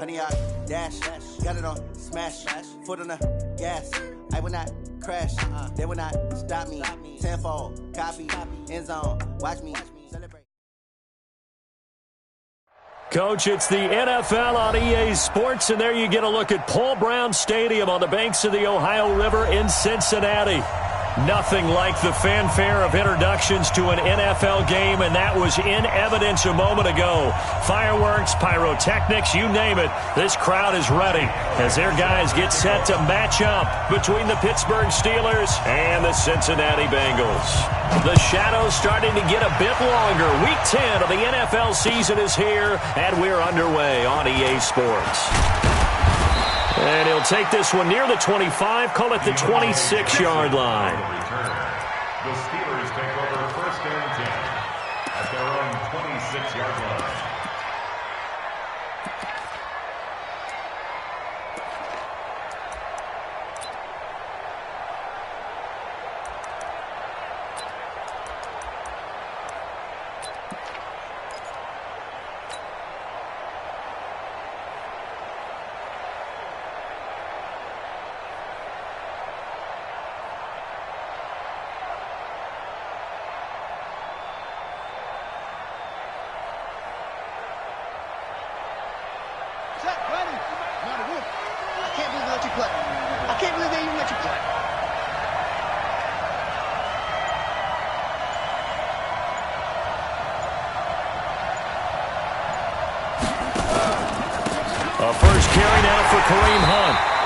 Honey, I dash, got it on smash, foot on the gas. I will not crash, they will not stop me. Tenfold, copy, end zone, watch me celebrate. Coach, it's the NFL on EA Sports, and there you get a look at Paul Brown Stadium on the banks of the Ohio River in Cincinnati. Nothing like the fanfare of introductions to an NFL game, and that was in evidence a moment ago. Fireworks, pyrotechnics, you name it. This crowd is ready as their guys get set to match up between the Pittsburgh Steelers and the Cincinnati Bengals. The shadow's starting to get a bit longer. Week 10 of the NFL season is here, and we're underway on EA Sports. And he'll take this one near the 25, call it the 26-yard line. The Steelers take over first and 10 at their own 26-yard line.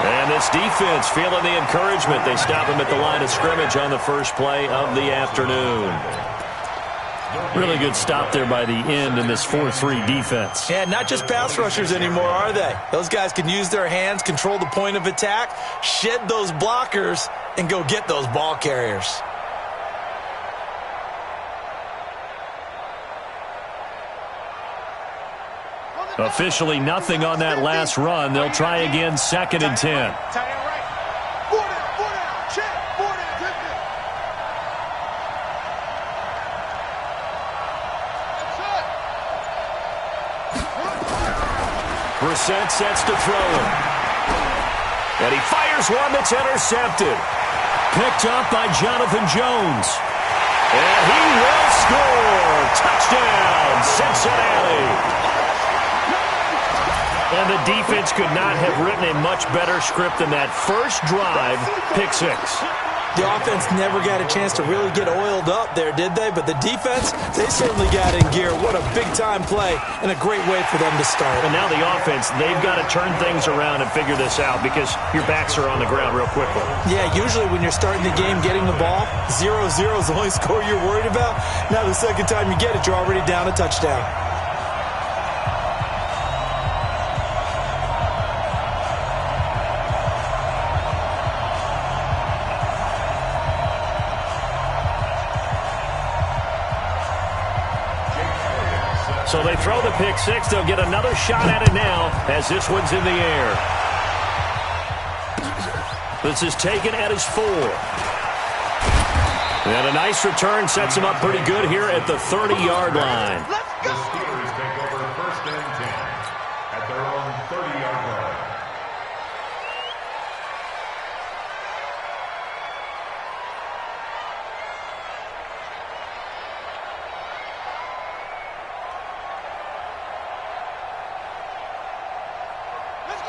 And this defense feeling the encouragement. They stop him at the line of scrimmage on the first play of the afternoon. Really good stop there by the end in this 4-3 defense. Yeah, not just pass rushers anymore, are they? Those guys can use their hands, control the point of attack, shed those blockers, and go get those ball carriers. Officially nothing on that last run. They'll try again, 2nd and 10. Brissett sets to throw him. And he fires one that's intercepted. Picked up by Jonathan Jones. And he will score. Touchdown, Cincinnati. And the defense could not have written a much better script than that first drive, pick 6. The offense never got a chance to really get oiled up there, did they? But the defense, they certainly got in gear. What a big-time play and a great way for them to start. And now the offense, they've got to turn things around and figure this out because your backs are on the ground real quickly. Yeah, usually when you're starting the game getting the ball, 0-0 is the only score you're worried about. Now the second time you get it, you're already down a touchdown. So they throw the pick 6. They'll get another shot at it now as this one's in the air. This is taken at his 4. And a nice return sets him up pretty good here at the 30-yard line. The Steelers take over first and 10 at their own 30-yard line.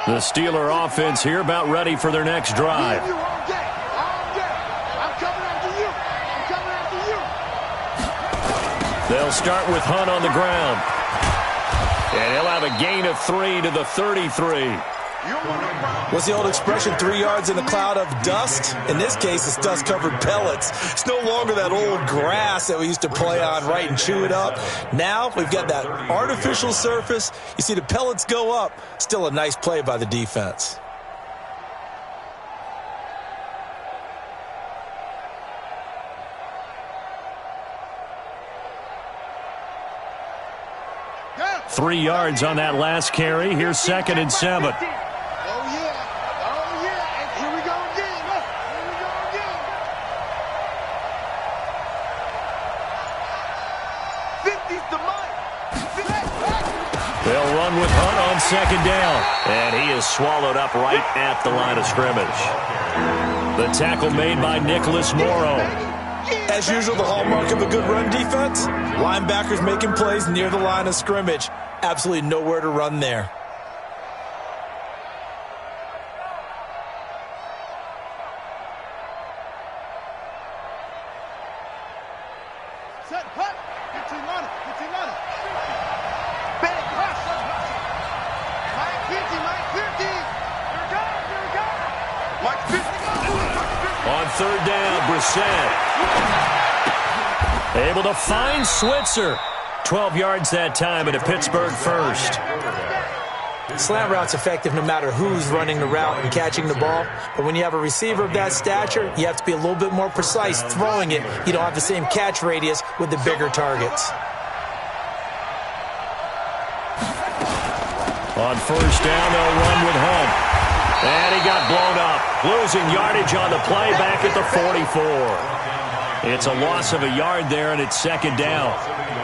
The Steeler offense here about ready for their next drive. They'll start with Hunt on the ground. And he'll have a gain of 3 to the 33. What's the old expression, 3 yards in a cloud of dust? In this case, it's dust-covered pellets. It's no longer that old grass that we used to play on, right, and chew it up. Now we've got that artificial surface. You see the pellets go up. Still a nice play by the defense. Yeah. 3 yards on that last carry. Here's 2nd and 7. They'll run with Hunt on second down. And he is swallowed up right at the line of scrimmage. The tackle made by Nicholas Morrow. As usual, the hallmark of a good run defense, linebackers making plays near the line of scrimmage. Absolutely nowhere to run there. On third down, Brissett. Able to find Switzer. 12 yards that time and a Pittsburgh first. Slant route's effective no matter who's running the route and catching the ball. But when you have a receiver of that stature, you have to be a little bit more precise throwing it. You don't have the same catch radius with the bigger targets. On first down, they'll run with Hunt. And he got blown up. Losing yardage on the play back at the 44. It's a loss of a yard there, and it's second down.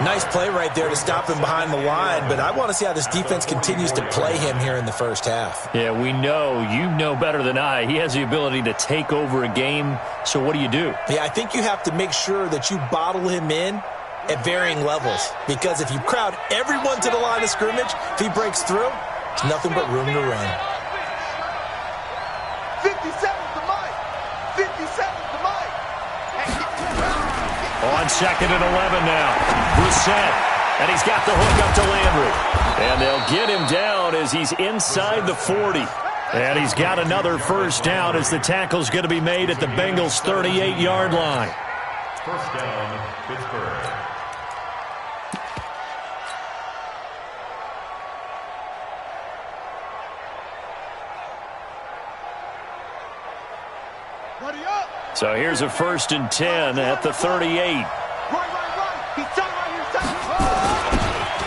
Nice play right there to stop him behind the line, but I want to see how this defense continues to play him here in the first half. Yeah, we know. You know better than I. He has the ability to take over a game, so what do you do? Yeah, I think you have to make sure that you bottle him in at varying levels, because if you crowd everyone to the line of scrimmage, if he breaks through, it's nothing but room to run. 57's the mic. 57's the mic. On second and 11 now. Brissett. And he's got the hook up to Landry. And they'll get him down as he's inside the 40. And he's got another first down as the tackle's going to be made at the Bengals' 38-yard line. First down, Pittsburgh. So here's a 1st and 10 at the 38.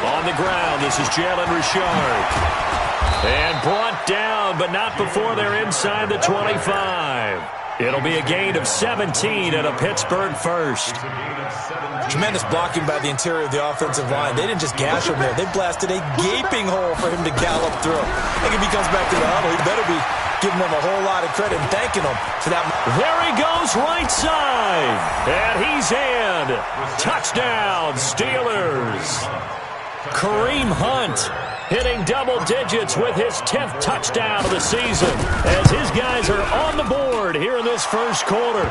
On the ground, this is Jalen Richard. And brought down, but not before they're inside the 25. It'll be a gain of 17 and a Pittsburgh first. Tremendous blocking by the interior of the offensive line. They didn't just gash him there. They blasted a gaping hole for him to gallop through. I think if he comes back to the huddle, he better be giving them a whole lot of credit and thanking them for that. There he goes, right side. And he's in. Touchdown, Steelers. Kareem Hunt hitting double digits with his 10th touchdown of the season as his guys are on the board here in this first quarter.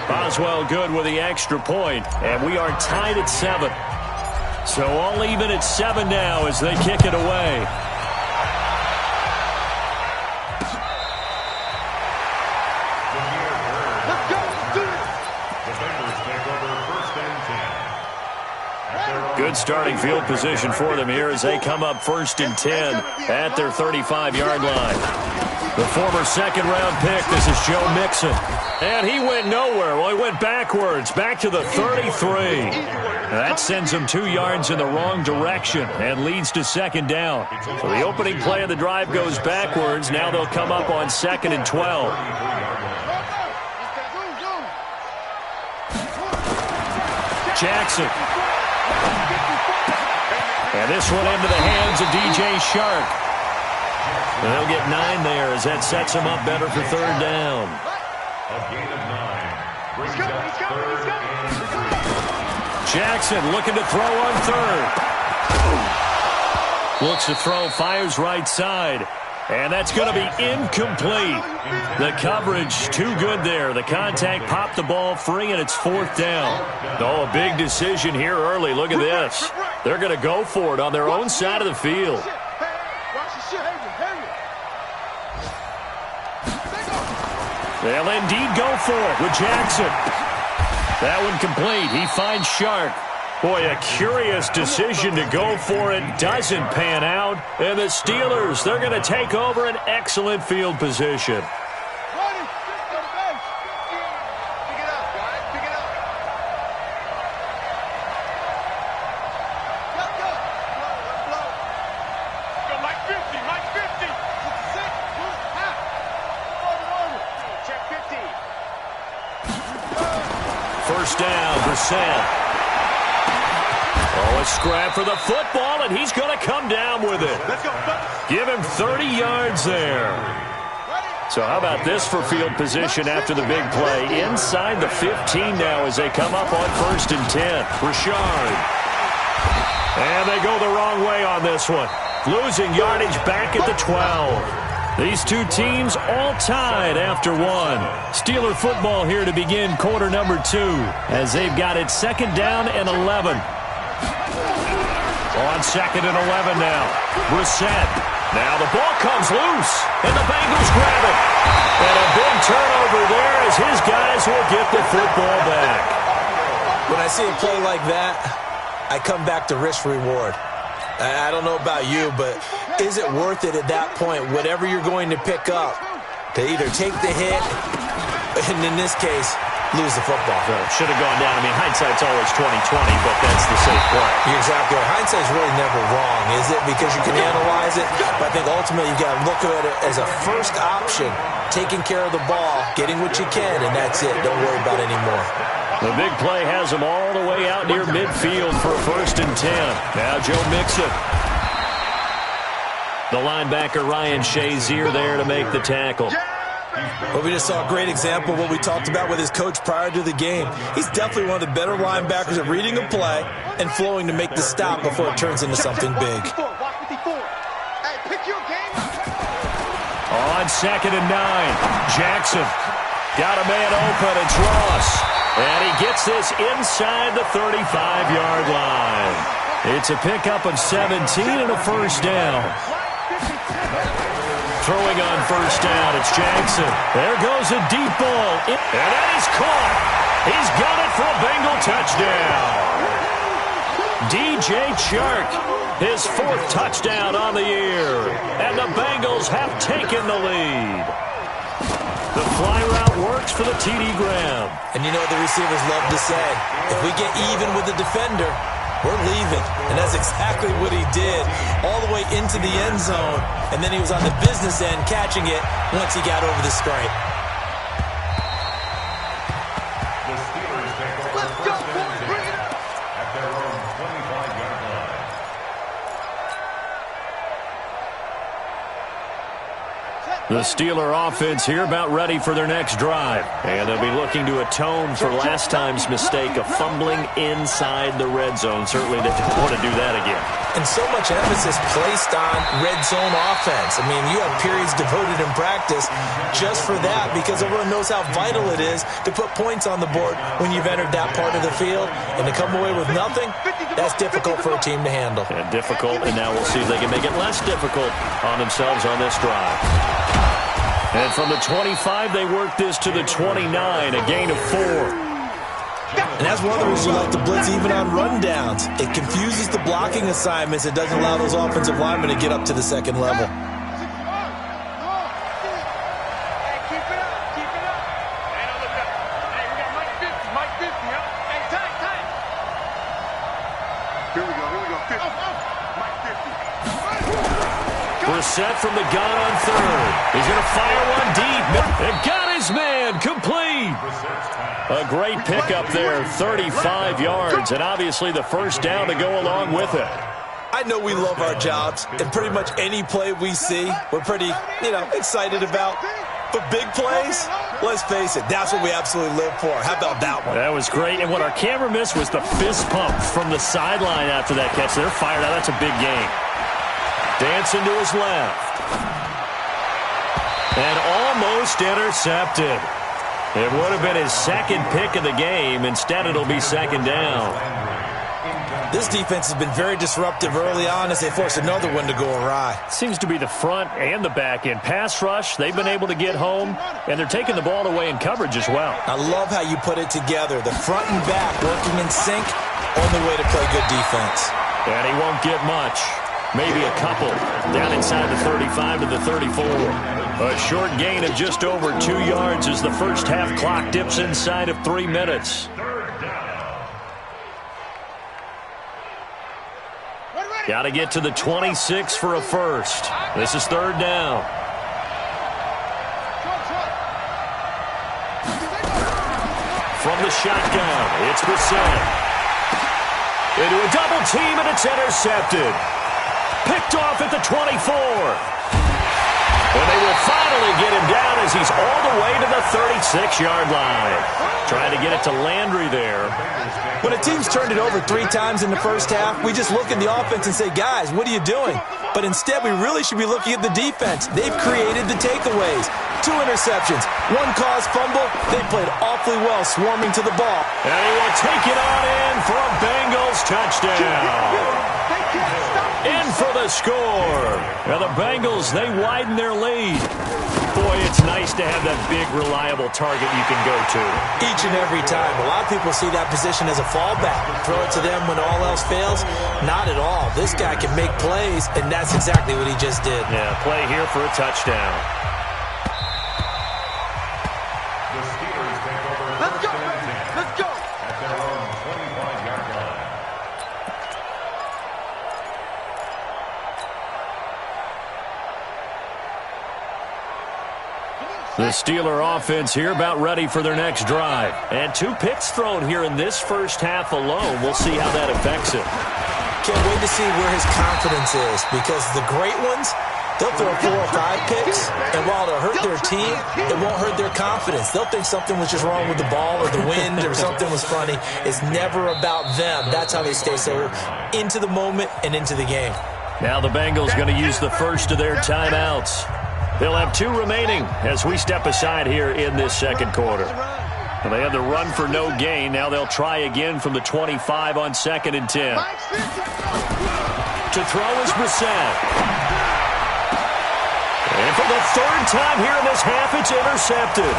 Boswell good with the extra point, and we are tied at 7. So all even at 7 now as they kick it away. Good starting field position for them here as they come up 1st and 10 at their 35-yard line. The former second-round pick, this is Joe Mixon. And he went nowhere. Well, he went backwards, back to the 33. That sends him 2 yards in the wrong direction and leads to second down. So the opening play of the drive goes backwards. Now they'll come up on 2nd and 12. Jackson. And this one into the hands of DJ Shark. And they'll get 9 there as that sets them up better for third down. A gain of 9. Brings up third and 3. Jackson looking to throw on third. Looks to throw, fires right side. And that's going to be incomplete. The coverage too good there. The contact popped the ball free, and it's 4th down. Oh, a big decision here early. Look at this. They're going to go for it on their own side of the field. They'll indeed go for it with Jackson. That one complete. He finds Shark. Boy, a curious decision to go for it. Doesn't pan out. And the Steelers, they're going to take over an excellent field position. First down, Brissett. Oh, a scrap for the football, and he's going to come down with it. Give him 30 yards there. So how about this for field position after the big play? Inside the 15 now as they come up on 1st and 10. Richard. And they go the wrong way on this one. Losing yardage back at the 12. These two teams all tied after one. Steeler football here to begin quarter number 2 as they've got it 2nd down and 11. On 2nd and 11 now. Brissett. Now the ball comes loose, and the Bengals grab it. And a big turnover there as his guys will get the football back. When I see a play like that, I come back to risk-reward. I don't know about you, but is it worth it at that point, whatever you're going to pick up, to either take the hit, and in this case, lose the football? Should have gone down. I mean, hindsight's always 20/20, but that's the safe play. You're exactly right. Hindsight's really never wrong, is it? Because you can analyze it, but I think ultimately you got to look at it as a first option, taking care of the ball, getting what you can, and that's it. Don't worry about it anymore. The big play has him all the way out near midfield for a 1st and 10. Now Joe Mixon. The linebacker Ryan Shazier there to make the tackle. Well, we just saw a great example of what we talked about with his coach prior to the game. He's definitely one of the better linebackers at reading a play and flowing to make the stop before it turns into something big. On 2nd and 9, Jackson. Got a man open, it's Ross. And he gets this inside the 35-yard line. It's a pickup of 17 and a 1st down. Throwing on 1st down, it's Jackson. There goes a deep ball. And that is caught. He's got it for a Bengal touchdown. DJ Chark, his 4th touchdown on the year. And the Bengals have taken the lead. The fly route works for the TD Graham. And you know what the receivers love to say? If we get even with the defender, we're leaving. And that's exactly what he did, all the way into the end zone. And then he was on the business end catching it once he got over the stripe. The Steelers take over 1st and 10 at their own 25-yard line. The Steeler offense here about ready for their next drive. And they'll be looking to atone for last time's mistake of fumbling inside the red zone. Certainly they don't want to do that again. And so much emphasis placed on red zone offense. I mean, you have periods devoted in practice just for that because everyone knows how vital it is to put points on the board when you've entered that part of the field. And to come away with nothing, that's difficult for a team to handle. And difficult, and now we'll see if they can make it less difficult on themselves on this drive. And from the 25, they work this to the 29, a gain of 4. And that's one of the reasons we like to blitz even on rundowns. It confuses the blocking assignments. It doesn't allow those offensive linemen to get up to the 2nd level. Brissett from the gun on 3rd. He's going to fire one deep. And got his man complete. A great pickup there, 35 yards. And obviously the 1st down to go along with it. I know we love our jobs, and pretty much any play we see, we're pretty, excited about. But big plays, let's face it, that's what we absolutely live for. How about that one? That was great. And what our camera missed was the fist pump from the sideline after that catch. They're fired out. That's a big game. Dancing to his left. And almost intercepted. It would have been his 2nd pick of the game. Instead, it'll be 2nd down. This defense has been very disruptive early on as they force another one to go awry. Seems to be the front and the back end. Pass rush, they've been able to get home, and they're taking the ball away in coverage as well. I love how you put it together. The front and back working in sync, only way to play good defense. And he won't get much. Maybe a couple. Down inside the 35 to the 34. A short gain of just over 2 yards as the first half clock dips inside of 3 minutes. Got to get to the 26 for a first. This is 3rd down. From the shotgun, it's Brissett. Into a double team, and it's intercepted. Picked off at the 24. And they will finally get him down as he's all the way to the 36-yard line. Trying to get it to Landry there. When a team's turned it over 3 times in the first half, we just look at the offense and say, guys, what are you doing? But instead, we really should be looking at the defense. They've created the takeaways. 2 interceptions, 1 caused fumble. They played awfully well swarming to the ball. And he will take it on in for a Bengals touchdown. In for the score. Now the Bengals, they widen their lead. Boy, it's nice to have that big, reliable target you can go to. Each and every time. A lot of people see that position as a fallback. Throw it to them when all else fails. Not at all. This guy can make plays, and that's exactly what he just did. Yeah, play here for a touchdown. The Steelers take over. Let's go, baby. Let's go. At their own 25-yard line. The Steeler offense here about ready for their next drive. And 2 picks thrown here in this first half alone. We'll see how that affects it. Can't wait to see where his confidence is, because the great ones, they'll throw 4 or 5 picks, and while it'll hurt their team, it won't hurt their confidence. They'll think something was just wrong with the ball or the wind or something was funny. It's never about them. That's how they stay so into the moment and into the game. Now the Bengals going to use the first of their timeouts. They'll have 2 remaining as we step aside here in this second quarter. Well, they had the run for no gain. Now they'll try again from the 25 on 2nd and 10. To throw is Brissett. And for the 3rd time here in this half, it's intercepted.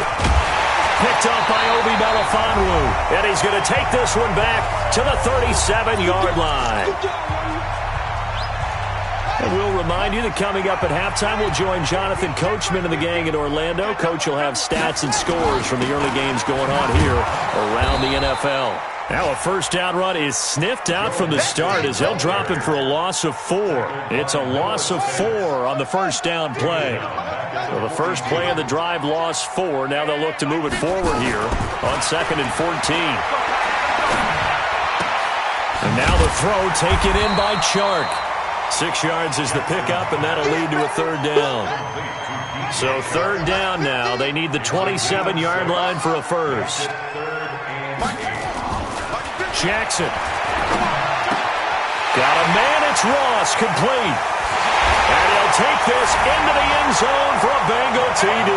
Picked up by Obi Melifonwu. And he's going to take this one back to the 37-yard line. And we'll remind you that coming up at halftime, we'll join Jonathan Coachman and the gang in Orlando. Coach will have stats and scores from the early games going on here around the NFL. Now a first down run is sniffed out from the start as they'll drop him for a loss of 4. It's a loss of 4 on the first down play. So the first play of the drive lost 4. Now they'll look to move it forward here on 2nd and 14. And now the throw taken in by Chark. 6 yards is the pickup, and that'll lead to a 3rd down. So 3rd down now. They need the 27-yard line for a first. Jackson. Got a man. It's Ross. Complete. And he'll take this into the end zone for a Bengal TD.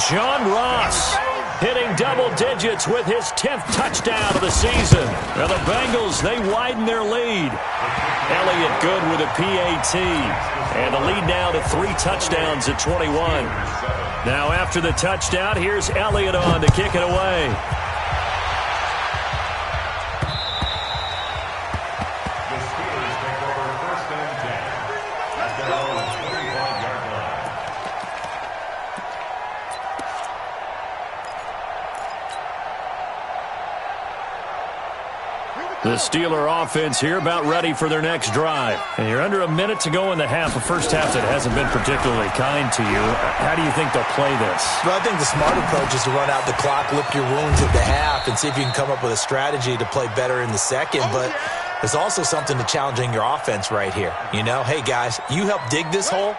John Ross hitting double digits with his 10th touchdown of the season. Now the Bengals, they widen their lead. Elliott good with a PAT. And the lead now to 3 touchdowns at 21. Now after the touchdown, here's Elliott on to kick it away. The Steelers take over 1st and 10 at their own 25-yard line. The Steeler offense here about ready for their next drive. And you're under a minute to go in the half, a first half that hasn't been particularly kind to you. How do you think they'll play this? Well, I think the smart approach is to run out the clock, lick your wounds at the half, and see if you can come up with a strategy to play better in the second. But there's also something to challenging your offense right here. You know, hey, guys, you help dig this hole.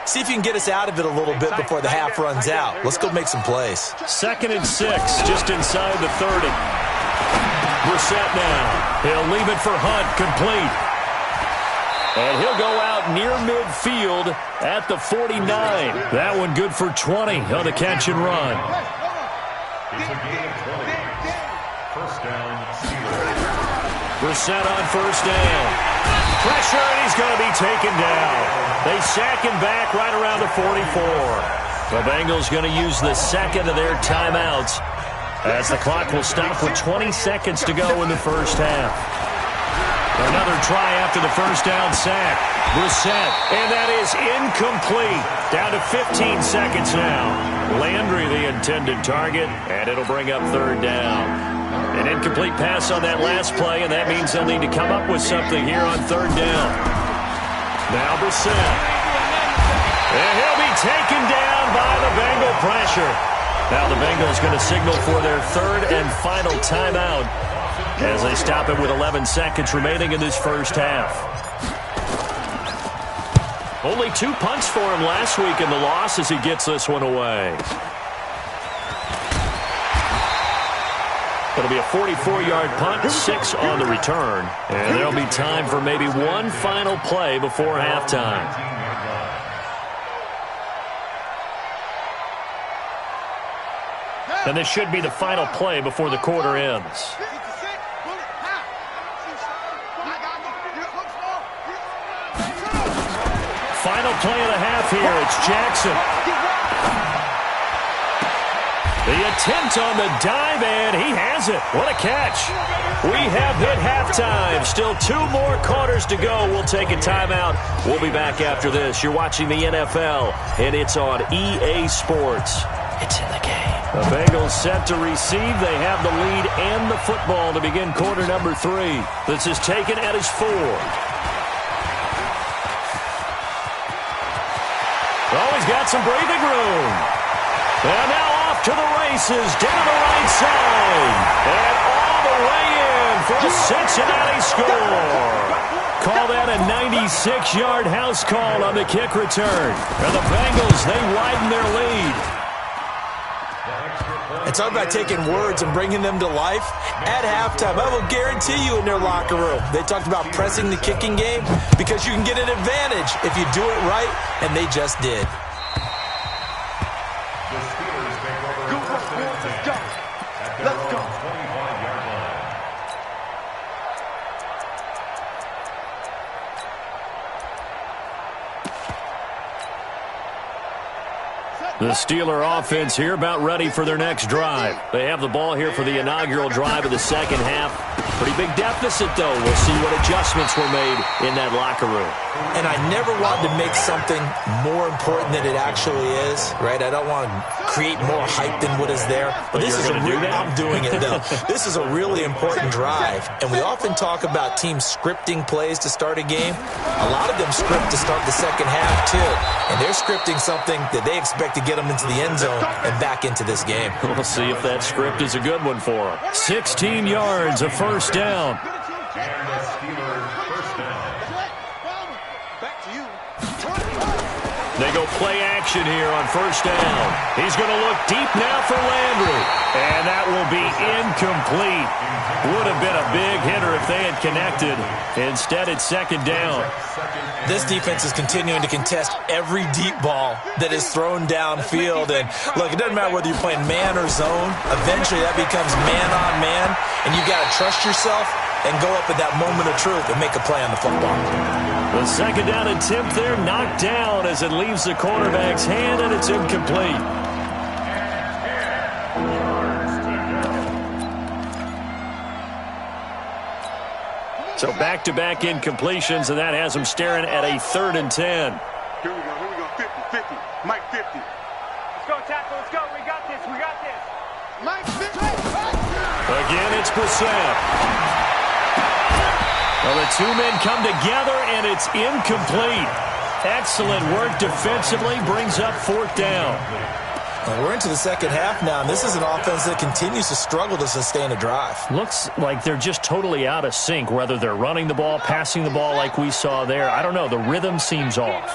See if you can get us out of it a little bit before the half runs out. Let's go make some plays. 2nd and 6, just inside the 30. Brissett now. He'll leave it for Hunt, complete. And he'll go out near midfield at the 49. That one good for 20 on the catch and run. It's a gain of 20. First down, Steelers. Brissett on first down. Pressure, and he's going to be taken down. They sack him back right around the 44. The Bengals going to use the 2nd of their timeouts, as the clock will stop with 20 seconds to go in the first half. Another try after the first down sack. Brissett, and that is incomplete. Down to 15 seconds now. Landry the intended target, and it'll bring up 3rd down. An incomplete pass on that last play, and that means they'll need to come up with something here on 3rd down. Now Brissett. And he'll be taken down by the Bengal pressure. Now the Bengals going to signal for their 3rd and final timeout as they stop it with 11 seconds remaining in this first half. Only 2 punts for him last week in the loss as he gets this one away. It'll be a 44-yard punt, 6 on the return. And there'll be time for maybe one final play before halftime. And this should be the final play before the quarter ends. Final play of the half here. It's Jackson. The attempt on the dive, and he has it. What a catch. We have hit halftime. Still 2 more quarters to go. We'll take a timeout. We'll be back after this. You're watching the NFL, and it's on EA Sports. It's in the game. The Bengals set to receive. They have the lead and the football to begin quarter number 3. This is taken at his 4. Oh, he's got some breathing room. And now off to the races, down the right side. And all the way in for a Cincinnati score. Call that a 96-yard house call on the kick return. And the Bengals, they widen their lead. And talk about taking words and bringing them to life. At halftime, I will guarantee you in their locker room, they talked about pressing the kicking game because you can get an advantage if you do it right, and they just did. The Steelers take over first and 10 at their own 25-yard line. The Steeler offense here about ready for their next drive. They have the ball here for the inaugural drive of the second half. Pretty big deficit, though. We'll see what adjustments were made in that locker room. And I never wanted to make something more important than it actually is, right? I don't want to create more hype than what is there. But this is I'm doing it, though. This is a really important drive. And we often talk about teams scripting plays to start a game. A lot of them script to start the second half, too. And they're scripting something that they expect to get them into the end zone and back into this game. We'll see if that script is a good one for them. 16 yards, a first down. And the Steelers first down. They go play action here on first down. He's going to look deep now for Landry. And that will be incomplete. Would have been a big hitter if they had connected. Instead, it's second down. This defense is continuing to contest every deep ball that is thrown downfield. And, look, it doesn't matter whether you're playing man or zone. Eventually, that becomes man-on-man. And you've got to trust yourself and go up at that moment of truth and make a play on the football. The second down attempt there knocked down as it leaves the quarterback's hand, and it's incomplete. So back-to-back incompletions, and that has him staring at a 3rd and 10. Here we go, 50. Mike 50. Let's go, tackle, let's go. We got this. Mike 50. Again, it's Brissett. Well, the 2 men come together, and it's incomplete. Excellent work defensively, brings up 4th down. Well, we're into the second half now, and this is an offense that continues to struggle to sustain a drive. Looks like they're just totally out of sync, whether they're running the ball, passing the ball like we saw there. I don't know. The rhythm seems off.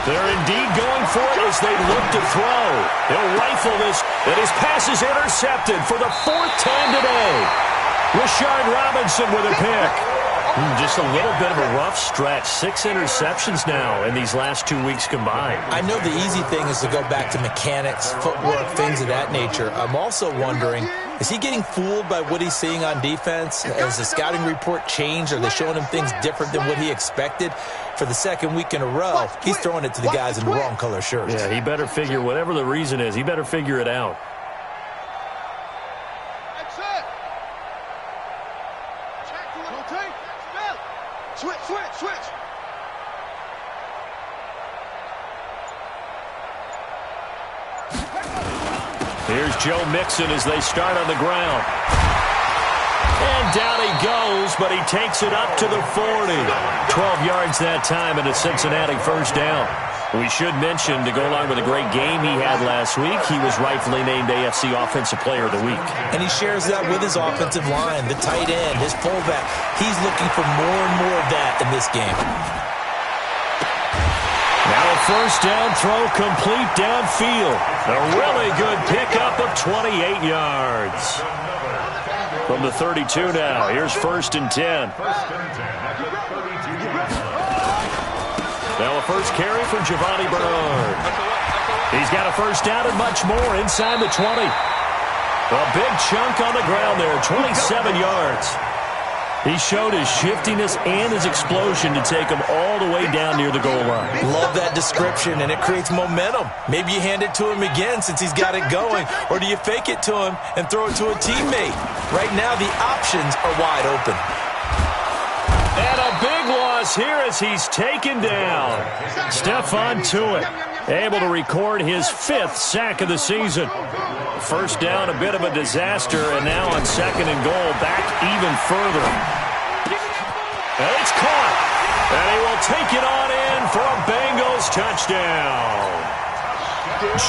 They're indeed going for it as they look to throw. They'll rifle this, and his pass is intercepted for the 4th time today. Rashard Robinson with a pick. Just a little bit of a rough stretch. 6 interceptions now in these last 2 weeks combined. I know the easy thing is to go back to mechanics, footwork, things of that nature. I'm also wondering, is he getting fooled by what he's seeing on defense? Has the scouting report changed? Are they showing him things different than what he expected? For the second week in a row, he's throwing it to the guys in the wrong color shirts. Yeah, he better figure, whatever the reason is, he better figure it out. Switch. Here's Joe Mixon as they start on the ground. And down he goes, but he takes it up to the 40. 12 yards that time, and a Cincinnati first down. We should mention, to go along with a great game he had last week, he was rightfully named AFC Offensive Player of the Week. And he shares that with his offensive line, the tight end, his fullback. He's looking for more and more of that in this game. Now a first down throw complete downfield. A really good pickup of 28 yards. From the 32 now, here's 1st and 10. Now a first carry for Giovanni Bernard. He's got a first down and much more inside the 20. A big chunk on the ground there, 27 yards. He showed his shiftiness and his explosion to take him all the way down near the goal line. Love that description, and it creates momentum. Maybe you hand it to him again since he's got it going, or do you fake it to him and throw it to a teammate? Right now, the options are wide open. And a big loss here as he's taken down. Stephon Tuitt able to record his 5th sack of the season. First down, a bit of a disaster, and now on 2nd and goal, back even further. And it's caught, and he will take it on in for a Bengals touchdown.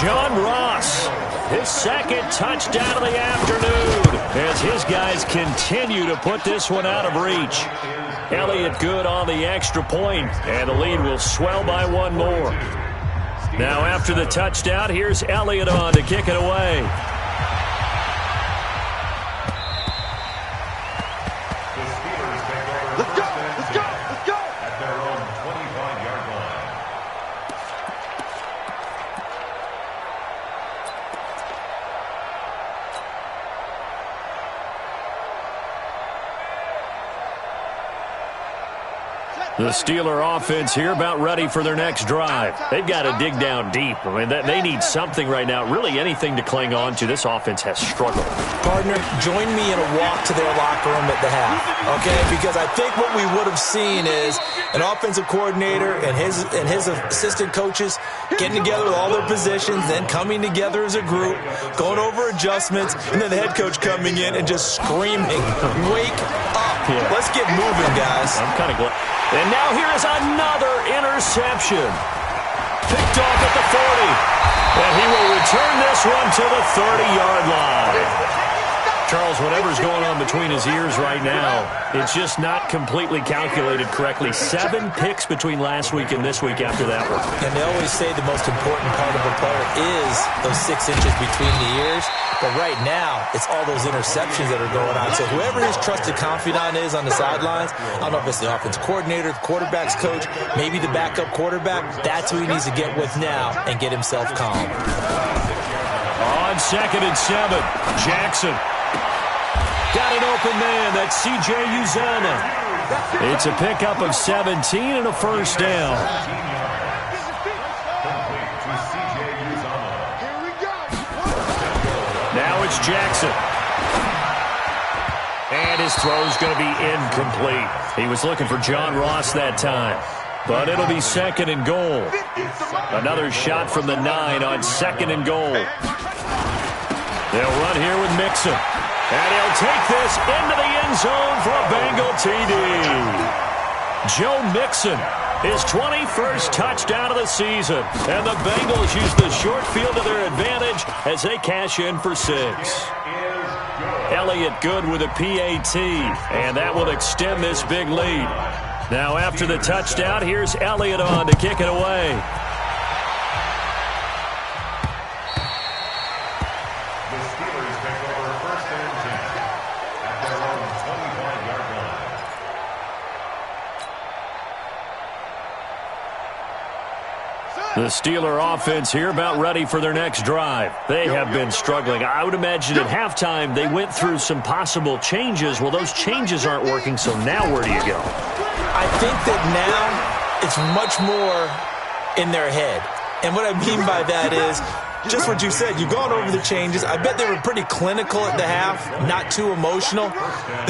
John Ross, his 2nd touchdown of the afternoon, as his guys continue to put this one out of reach. Elliott good on the extra point, and the lead will swell by one more. Now after the touchdown, here's Elliott on to kick it away. Let's go! Let's go! Let's go! At their own 25-yard line. The Steeler offense here about ready for their next drive. They've got to dig down deep. I mean, they need something right now, really anything to cling on to. This offense has struggled. Partner, join me in a walk to their locker room at the half, okay? Because I think what we would have seen is an offensive coordinator and his assistant coaches getting together with all their positions, then coming together as a group, going over adjustments, and then the head coach coming in and just screaming, "Wake up. Yeah. Let's get moving, guys." I'm kind of glad. And now here is another interception. Picked off at the 40. And he will return this one to the 30-yard line. Charles, whatever's going on between his ears right now, it's just not completely calculated correctly. 7 picks between last week and this week after that one. And they always say the most important part of a player is those 6 inches between the ears. But right now, it's all those interceptions that are going on. So whoever his trusted confidant is on the sidelines, I don't know if it's the offense coordinator, the quarterback's coach, maybe the backup quarterback, that's who he needs to get with now and get himself calm. On 2nd and 7, Jackson. Got an open man. That's C.J. Uzomah. It's a pickup of 17 and a first down. Now it's Jackson. And his throw's going to be incomplete. He was looking for John Ross that time. But it'll be 2nd and goal. Another shot from the 9 on 2nd and goal. They'll run here with Mixon. And he'll take this into the end zone for a Bengal TD. Joe Mixon, his 21st touchdown of the season. And the Bengals use the short field to their advantage as they cash in for 6. Elliott good with a PAT. And that will extend this big lead. Now after the touchdown, here's Elliott on to kick it away. The Steeler offense here about ready for their next drive. They have been struggling. I would imagine at halftime they went through some possible changes. Well, those changes aren't working, so now where do you go? I think that now it's much more in their head. And what I mean by that is just what you said. You've gone over the changes. I bet they were pretty clinical at the half, not too emotional.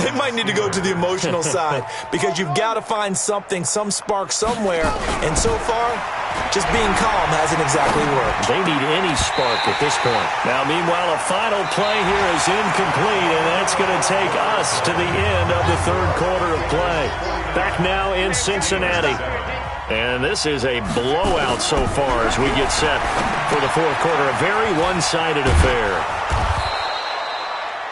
They might need to go to the emotional side because you've got to find something, some spark somewhere. And so far, just being calm hasn't exactly worked. They need any spark at this point. Now, meanwhile, a final play here is incomplete, and that's going to take us to the end of the third quarter of play. Back now in Cincinnati. And this is a blowout so far as we get set for the fourth quarter. A very one-sided affair.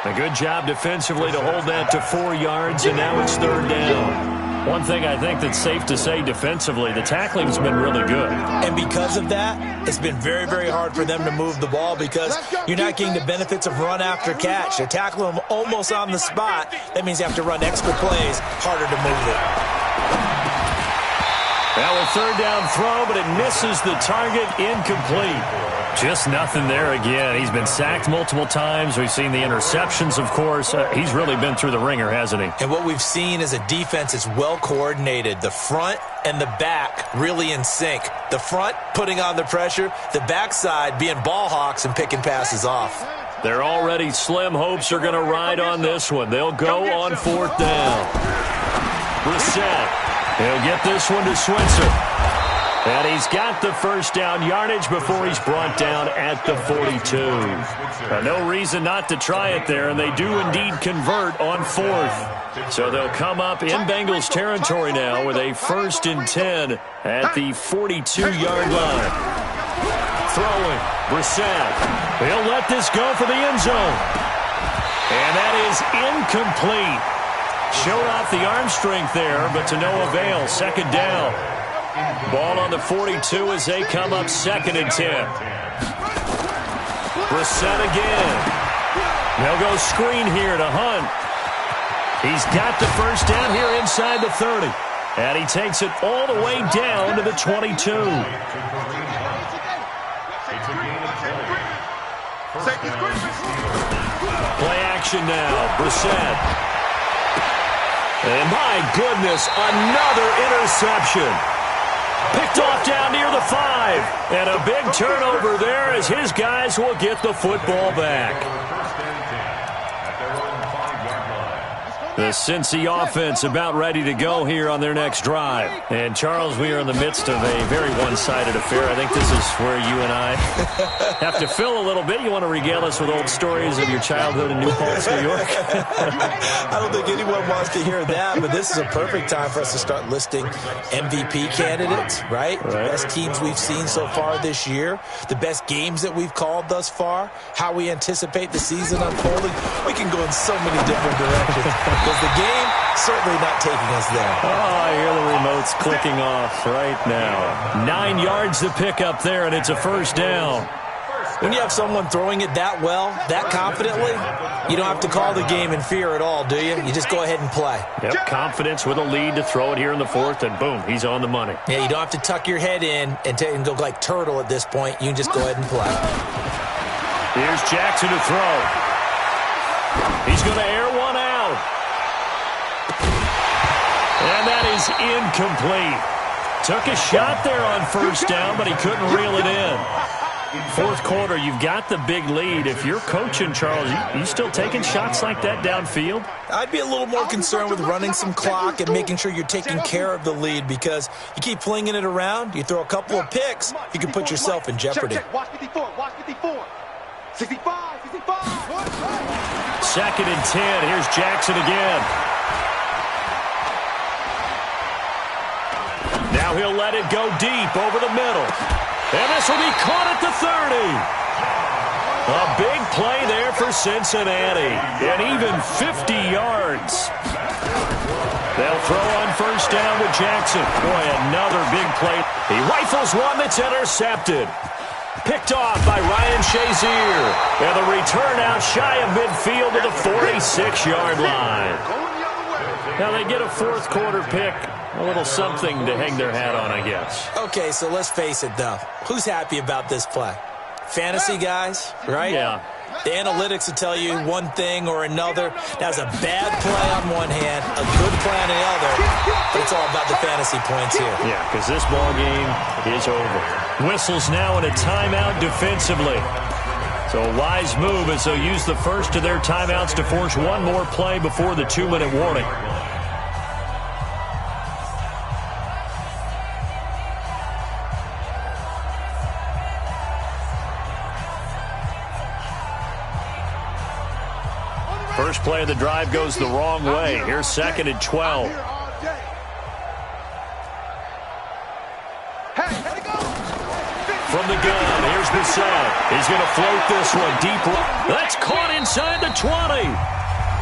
A good job defensively to hold that to 4 yards, and now it's third down. One thing I think that's safe to say defensively, the tackling's been really good. And because of that, it's been very, very hard for them to move the ball because you're not getting the benefits of run after catch. They're tackling them almost on the spot. That means you have to run extra plays, harder to move it. Now a third down throw, but it misses the target, incomplete. Just nothing there again. He's been sacked multiple times. We've seen the interceptions, of course. He's really been through the ringer, hasn't he? And what we've seen is a defense is well coordinated. The front and the back really in sync. The front putting on the pressure, the backside being ball hawks and picking passes off. They're already slim hopes are going to ride on this one. They'll go on fourth down. Brissett. He'll get this one to Switzer. And he's got the first down yardage before he's brought down at the 42. No reason not to try it there, and they do indeed convert on fourth. So they'll come up in Bengals territory now with a 1st and 10 at the 42-yard line. Throwing, Brissett. He'll let this go for the end zone. And that is incomplete. Showed off the arm strength there, but to no avail. Second down. Ball on the 42 as they come up 2nd and 10. Brissett again. They'll go screen here to Hunt. He's got the first down here inside the 30. And he takes it all the way down to the 22. Play action now. Brissett. And my goodness, another interception. Picked off down near the 5. And a big turnover there as his guys will get the football back. The Cincy offense about ready to go here on their next drive. And, Charles, we are in the midst of a very one-sided affair. I think this is where you and I have to fill a little bit. You want to regale us with old stories of your childhood in New Paltz, New York? I don't think anyone wants to hear that, but this is a perfect time for us to start listing MVP candidates, right? The best teams we've seen so far this year, the best games that we've called thus far, how we anticipate the season unfolding. We can go in so many different directions. Because the game certainly not taking us there. Oh, I hear the remotes clicking off right now. 9 yards to pick up there, and it's a first down. When you have someone throwing it that well, that confidently, you don't have to call the game in fear at all, do you? You just go ahead and play. Yep, confidence with a lead to throw it here in the 4th, and boom, he's on the money. Yeah, you don't have to tuck your head in and go like turtle at this point. You can just go ahead and play. Here's Jackson to throw. He's going to air one out. And that is incomplete. Took a shot there on first down, but he couldn't reel it in. Fourth quarter, you've got the big lead. If you're coaching, Charles, you still taking shots like that downfield? I'd be a little more concerned with running some clock and making sure you're taking care of the lead because you keep flinging it around, you throw a couple of picks, you can put yourself in jeopardy. Watch 54, watch 54. 65, 65. 2nd and 10. Here's Jackson again. Now he'll let it go deep over the middle. And this will be caught at the 30. A big play there for Cincinnati. And even 50 yards. They'll throw on first down with Jackson. Boy, another big play. He rifles one that's intercepted. Picked off by Ryan Shazier. And the return out shy of midfield to the 46-yard line. Now they get a fourth quarter pick. A little something to hang their hat on, I guess. Okay, so let's face it, though. Who's happy about this play? Fantasy guys, right? Yeah. The analytics will tell you one thing or another. That was a bad play on one hand, a good play on the other, but it's all about the fantasy points here. Yeah, because this ball game is over. Whistles now in a timeout defensively. So a wise move as they'll use the first of their timeouts to force one more play before the 2-minute warning. First play of the drive goes the wrong way. Here's 2nd and 12. the set. He's going to float this one deep. That's caught inside the 20.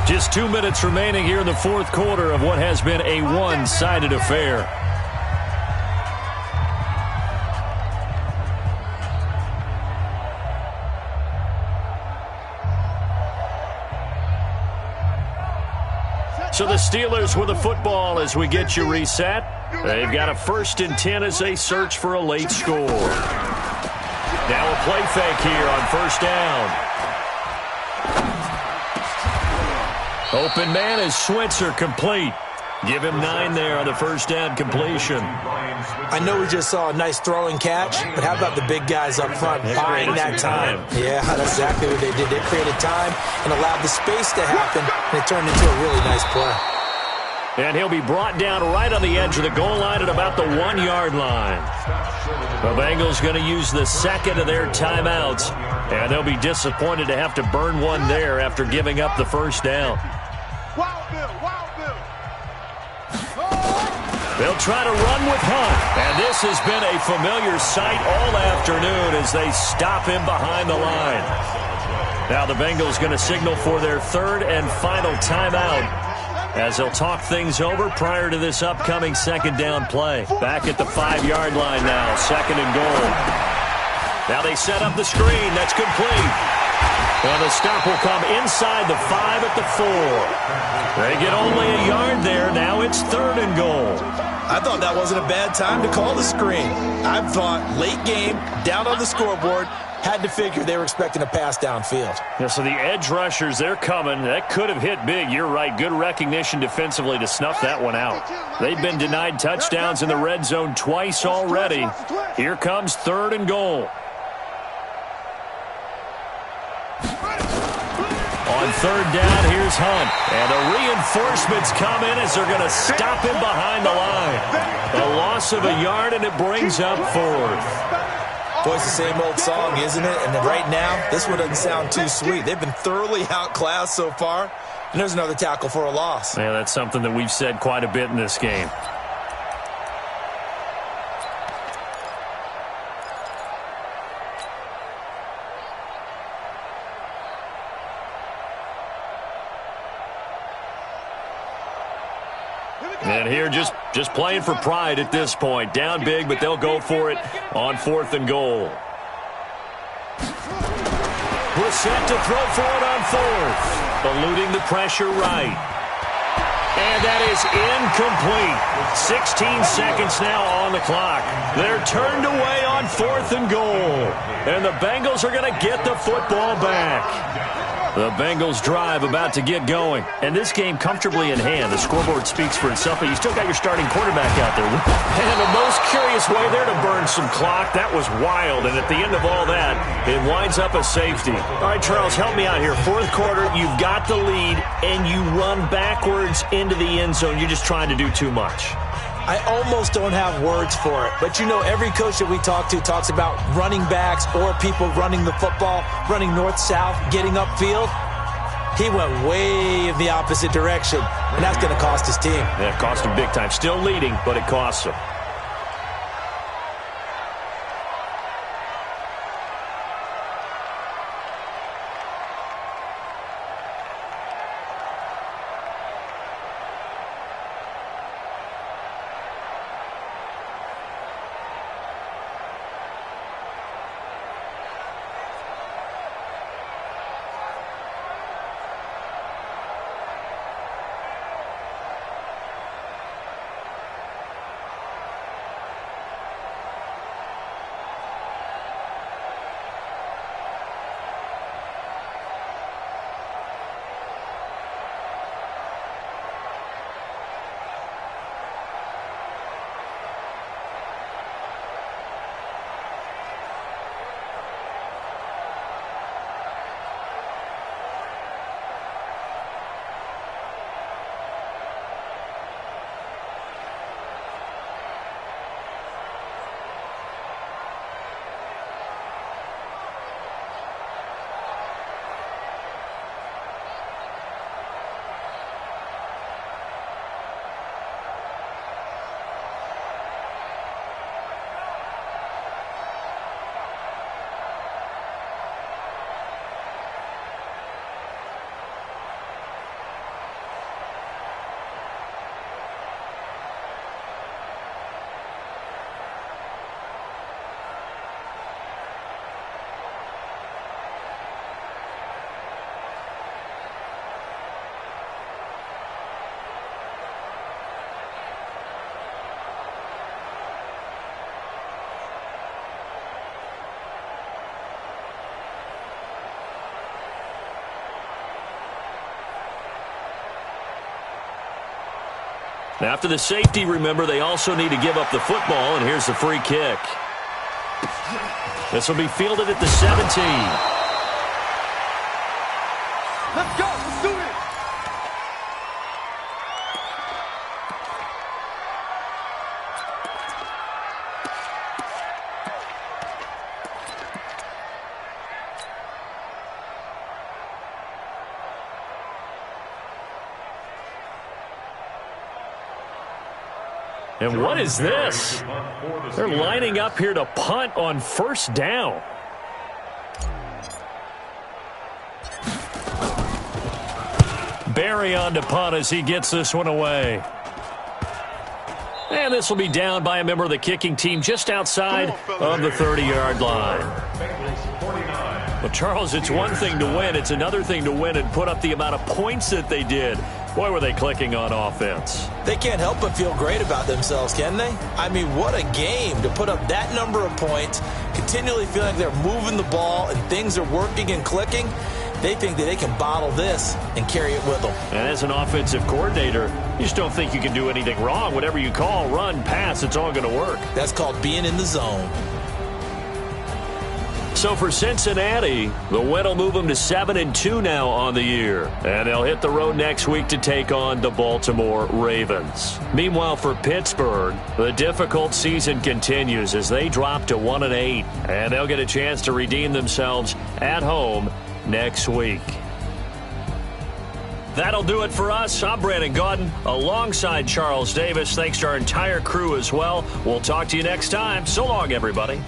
Just 2 minutes remaining here in the fourth quarter of what has been a one-sided affair. So the Steelers with the football as we get you reset. They've got a 1st and 10 as they search for a late score. Now a play fake here on 1st down. Open man is Switzer, complete. Give him 9 there on the 1st down completion. I know we just saw a nice throwing catch, but how about the big guys up front buying that time? Yeah, that's exactly what they did. They created time and allowed the space to happen, and it turned into a really nice play. And he'll be brought down right on the edge of the goal line at about the 1-yard line. The Bengals going to use the second of their timeouts, and they'll be disappointed to have to burn one there after giving up the 1st down. They'll try to run with Hunt, and this has been a familiar sight all afternoon as they stop him behind the line. Now the Bengals going to signal for their 3rd and final timeout as they'll talk things over prior to this upcoming 2nd down play. Back at the 5-yard line now, 2nd and goal. Now they set up the screen. That's complete. And the stop will come inside the 5 at the 4. They get only a yard there. Now it's 3rd and goal. I thought that wasn't a bad time to call the screen. I thought late game, down on the scoreboard, had to figure they were expecting a pass downfield. Yeah, so the edge rushers, they're coming. That could have hit big. You're right. Good recognition defensively to snuff that one out. They've been denied touchdowns in the red zone twice already. Here comes 3rd and goal. On 3rd down, here's Hunt. And the reinforcements come in as they're going to stop him behind the line. A loss of a yard, and it brings up 4th. Boy, it's the same old song, isn't it? And right now, this one doesn't sound too sweet. They've been thoroughly outclassed so far. And there's another tackle for a loss. Yeah, that's something that we've said quite a bit in this game. And here just playing for pride at this point. Down big, but they'll go for it on 4th and goal. We're set to throw for it on 4th. Eluding the pressure right. And that is incomplete. 16 seconds now on the clock. They're turned away on 4th and goal. And the Bengals are going to get the football back. The Bengals drive about to get going. And this game comfortably in hand. The scoreboard speaks for itself, but you still got your starting quarterback out there. And the most curious way there to burn some clock. That was wild. And at the end of all that, it winds up a safety. All right, Charles, help me out here. 4th quarter, you've got the lead, and you run backwards into the end zone. You're just trying to do too much. I almost don't have words for it. But, you know, every coach that we talk to talks about running backs or people running the football, running north-south, getting upfield. He went way in the opposite direction, and that's going to cost his team. Yeah, it cost him big time. Still leading, but it costs him. After the safety, remember, they also need to give up the football, and here's the free kick. This will be fielded at the 17. Let's go. Let's do it. And what is this? They're lining up here to punt on first down. Barry on to punt as he gets this one away. And this will be down by a member of the kicking team just outside of the 30-yard line. But, Charles, it's one thing to win. It's another thing to win and put up the amount of points that they did. Boy, were they clicking on offense. They can't help but feel great about themselves, can they? I mean, what a game to put up that number of points, continually feeling like they're moving the ball and things are working and clicking. They think that they can bottle this and carry it with them. And as an offensive coordinator, you just don't think you can do anything wrong. Whatever you call, run, pass, it's all going to work. That's called being in the zone. So for Cincinnati, the win will move them to 7-2 now on the year. And they'll hit the road next week to take on the Baltimore Ravens. Meanwhile, for Pittsburgh, the difficult season continues as they drop to 1-8. And they'll get a chance to redeem themselves at home next week. That'll do it for us. I'm Brandon Gaudin alongside Charles Davis. Thanks to our entire crew as well. We'll talk to you next time. So long, everybody.